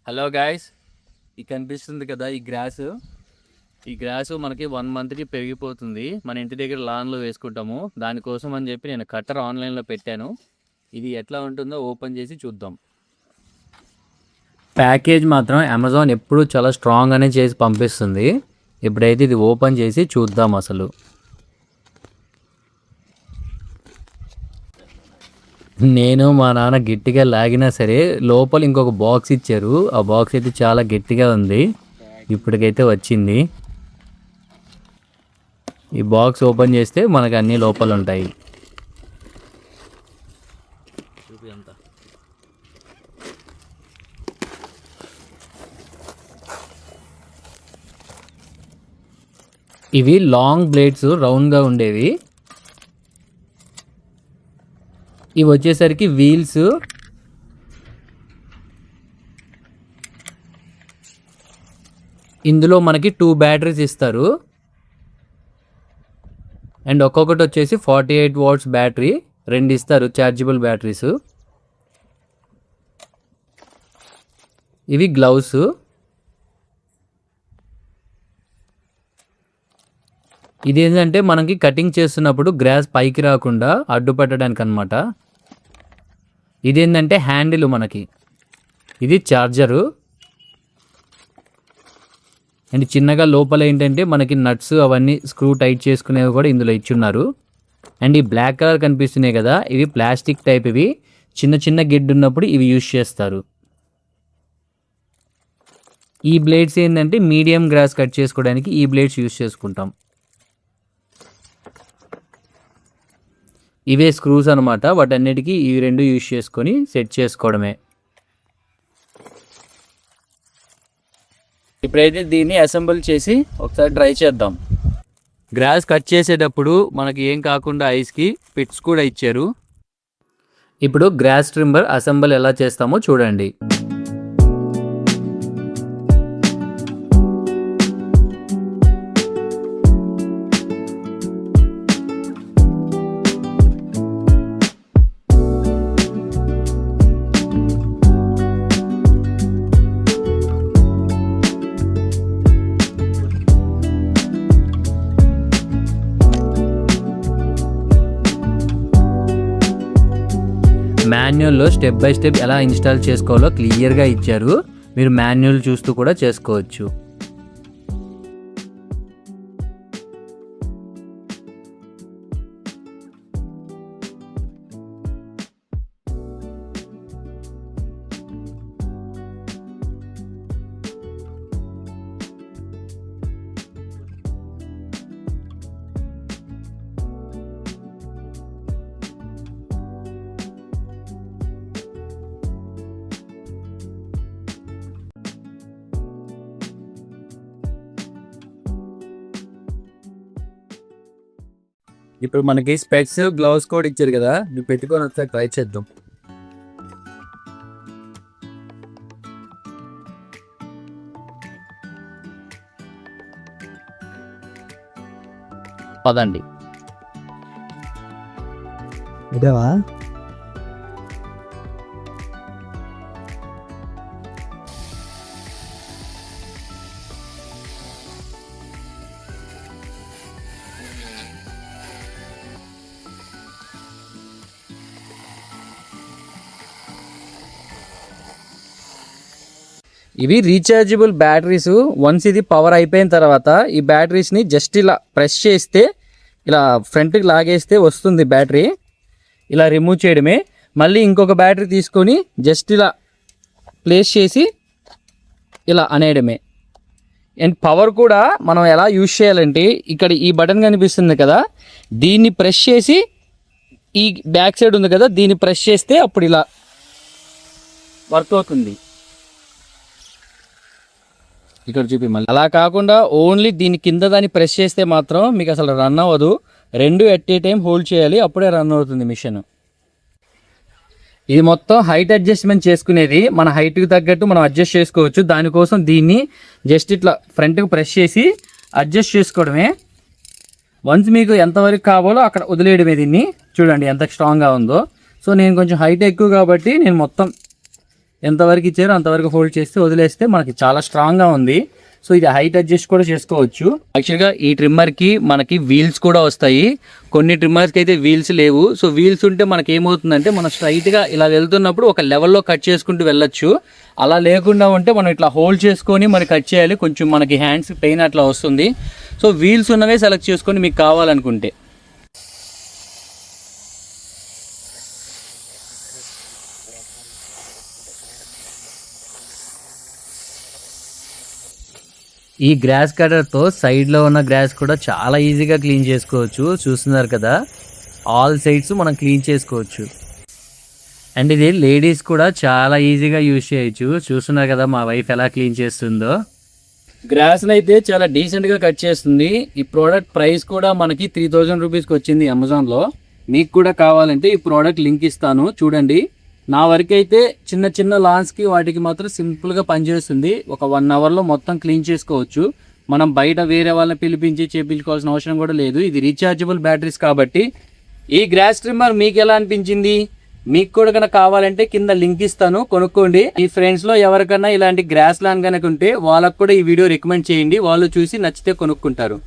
Hello guys, ఇది కనిపిస్తుంది కదా ఈ గ్రాస్ మనకి 1 మంత్కి పెరిగిపోతుంది. మన ఇంటి దగ్గర లాన్లో వేసుకుంటాము. దానికోసం అని చెప్పి నేను కట్టర్ ఆన్లైన్లో పెట్టాను. ఇది ఎట్లా ఉంటుందో ఓపెన్ చేసి చూద్దాం. ప్యాకేజ్ మాత్రం అమెజాన్ ఎప్పుడు చాలా స్ట్రాంగ్గానే చేసి పంపిస్తుంది. ఇప్పుడైతే ఇది ఓపెన్ చేసి చూద్దాం. అసలు నేను మా నాన్న గట్టిగా లాగినా సరే లోపల ఇంకొక బాక్స్ ఇచ్చారు. ఆ బాక్స్ అయితే చాలా గట్టిగా ఉంది. ఇప్పటికైతే వచ్చింది. ఈ బాక్స్ ఓపెన్ చేస్తే మనకు అన్నీ లోపల ఉంటాయి. ఇవి లాంగ్ బ్లేడ్స్ రౌండ్గా ఉండేవి. ఇవి వచ్చేసరికి వీల్స్. ఇందులో మనకి 2 బ్యాటరీస్ ఇస్తారు. అండ్ ఒక్కొక్కటి వచ్చేసి 48 వాట్స్ బ్యాటరీ 2 ఇస్తారు, ఛార్జబుల్ బ్యాటరీస్. ఇవి గ్లౌస్. ఇదేంటంటే మనకి కటింగ్ చేస్తున్నప్పుడు గ్రాస్ పైకి రాకుండా అడ్డుపట్టడానికి అనమాట. ఇదేంటంటే హ్యాండిల్ మనకి. ఇది ఛార్జరు. అండ్ చిన్నగా లోపల ఏంటంటే మనకి నట్స్ అవన్నీ స్క్రూ టైట్ చేసుకునేవి కూడా ఇందులో ఇచ్చున్నారు. అండ్ ఈ బ్లాక్ కలర్ కనిపిస్తున్నాయి కదా, ఇవి ప్లాస్టిక్ టైప్. ఇవి చిన్న చిన్న గిడ్డు ఉన్నప్పుడు ఇవి యూజ్ చేస్తారు. ఈ బ్లేడ్స్ ఏంటంటే మీడియం గ్రాస్ కట్ చేసుకోవడానికి ఈ బ్లేడ్స్ యూజ్ చేసుకుంటాం. ఇవే స్క్రూస్ అనమాట. వాటన్నిటికీ ఈ 2 యూజ్ చేసుకొని సెట్ చేసుకోవడమే. ఇప్పుడైతే దీన్ని అసెంబుల్ చేసి ఒకసారి ట్రై చేద్దాం. గ్రాస్ కట్ చేసేటప్పుడు మనకి ఏం కాకుండా ఐస్కి పిట్స్ కూడా ఇచ్చారు. ఇప్పుడు గ్రాస్ ట్రిమ్మర్ అసెంబుల్ ఎలా చేస్తామో చూడండి. మాన్యువల్లో స్టెప్ బై స్టెప్ ఎలా ఇన్స్టాల్ చేసుకోవాలో క్లియర్గా ఇచ్చారు. మీరు మాన్యువల్ చూస్తూ కూడా చేసుకోవచ్చు. ఇప్పుడు మనకి స్పెక్స్ గ్లౌస్ కూడా ఇచ్చారు కదా, నువ్వు పెట్టుకొని ఒకసారి ట్రై చేద్దాం. పదండి. ఇదేవా ఇవి రీఛార్జబుల్ బ్యాటరీస్. వన్స్ ఇది పవర్ అయిపోయిన తర్వాత ఈ బ్యాటరీస్ని జస్ట్ ఇలా ప్రెస్ చేస్తే, ఇలా ఫ్రంట్కి లాగేస్తే వస్తుంది బ్యాటరీ. ఇలా రిమూవ్ చేయడమే. మళ్ళీ ఇంకొక బ్యాటరీ తీసుకొని జస్ట్ ఇలా ప్లేస్ చేసి ఇలా అనేయడమే. అండ్ పవర్ కూడా మనం ఎలా యూజ్ చేయాలంటే, ఇక్కడ ఈ బటన్ కనిపిస్తుంది కదా, దీన్ని ప్రెస్ చేసి, ఈ బ్యాక్ సైడ్ ఉంది కదా, దీన్ని ప్రెస్ చేస్తే అప్పుడు ఇలా వర్క్ అవుతుంది. ఇక్కడ చూపి మళ్ళీ. అలా కాకుండా ఓన్లీ దీని కింద దాన్ని ప్రెస్ చేస్తే మాత్రం మీకు అసలు రన్ అవ్వదు. 2 ఎట్ ఏ టైం హోల్డ్ చేయాలి, అప్పుడే రన్ అవుతుంది మిషన్. ఇది మొత్తం హైట్ అడ్జస్ట్మెంట్ చేసుకునేది. మన హైట్కి తగ్గట్టు మనం అడ్జస్ట్ చేసుకోవచ్చు. దానికోసం దీన్ని జస్ట్ ఇట్లా ఫ్రంట్కి ప్రెస్ చేసి అడ్జస్ట్ చేసుకోవడమే. వన్స్ మీకు ఎంతవరకు కావాలో అక్కడ వదిలేయడమే. దీన్ని చూడండి ఎంత స్ట్రాంగ్గా ఉందో. సో నేను కొంచెం హైట్ ఎక్కువ కాబట్టి నేను మొత్తం ఎంతవరకు ఇచ్చారో అంతవరకు ఫోల్డ్ చేస్తే వదిలేస్తే మనకి చాలా స్ట్రాంగ్గా ఉంది. సో ఇది హైట్ అడ్జస్ట్ కూడా చేసుకోవచ్చు. యాక్చువల్గా ఈ ట్రిమ్మర్కి మనకి వీల్స్ కూడా వస్తాయి. కొన్ని ట్రిమ్మర్స్కి అయితే వీల్స్ లేవు. సో వీల్స్ ఉంటే మనకి ఏమవుతుందంటే మనం స్ట్రైట్గా ఇలా వెళ్తున్నప్పుడు ఒక లెవెల్లో కట్ చేసుకుంటూ వెళ్ళొచ్చు. అలా లేకుండా ఉంటే మనం ఇట్లా హోల్డ్ చేసుకొని మరి కట్ చేయాలి, కొంచెం మనకి హ్యాండ్స్ పెయిన్ అట్లా వస్తుంది. సో వీల్స్ ఉన్నవే సెలెక్ట్ చేసుకొని మీకు కావాలనుకుంటే. ఈ గ్రాస్ కటర్తో సైడ్లో ఉన్న గ్రాస్ కూడా చాలా ఈజీగా క్లీన్ చేసుకోవచ్చు. చూస్తున్నారు కదా, ఆల్ సైడ్స్ మనం క్లీన్ చేసుకోవచ్చు. అండ్ ఇది లేడీస్ కూడా చాలా ఈజీగా యూజ్ చేయొచ్చు. చూస్తున్నారు కదా మా వైఫ్ ఎలా క్లీన్ చేస్తుందో. గ్రాస్ని అయితే చాలా డీసెంట్గా కట్ చేస్తుంది. ఈ ప్రోడక్ట్ ప్రైస్ కూడా మనకి 3000 రూపీస్కి వచ్చింది అమెజాన్లో. మీకు కూడా కావాలంటే ఈ ప్రోడక్ట్ లింక్ ఇస్తాను, చూడండి. నా వరకు అయితే చిన్న చిన్న లాన్స్కి వాటికి మాత్రం సింపుల్గా పనిచేస్తుంది. ఒక 1 అవర్లో మొత్తం క్లీన్ చేసుకోవచ్చు. మనం బయట వేరే వాళ్ళని పిలిపించి చేయించుకోవాల్సిన అవసరం కూడా లేదు. ఇది రీఛార్జబుల్ బ్యాటరీస్ కాబట్టి. ఈ గ్రాస్ ట్రిమ్మర్ మీకు ఎలా అనిపించింది? మీకు కూడా కనుక కావాలంటే కింద లింక్ ఇస్తాను, కొనుక్కోండి. ఈ ఫ్రెండ్స్లో ఎవరికన్నా ఇలాంటి గ్రాస్ లాన్ కనుక ఉంటే వాళ్ళకు కూడా ఈ వీడియో రికమెండ్ చేయండి. వాళ్ళు చూసి నచ్చితే కొనుక్కుంటారు.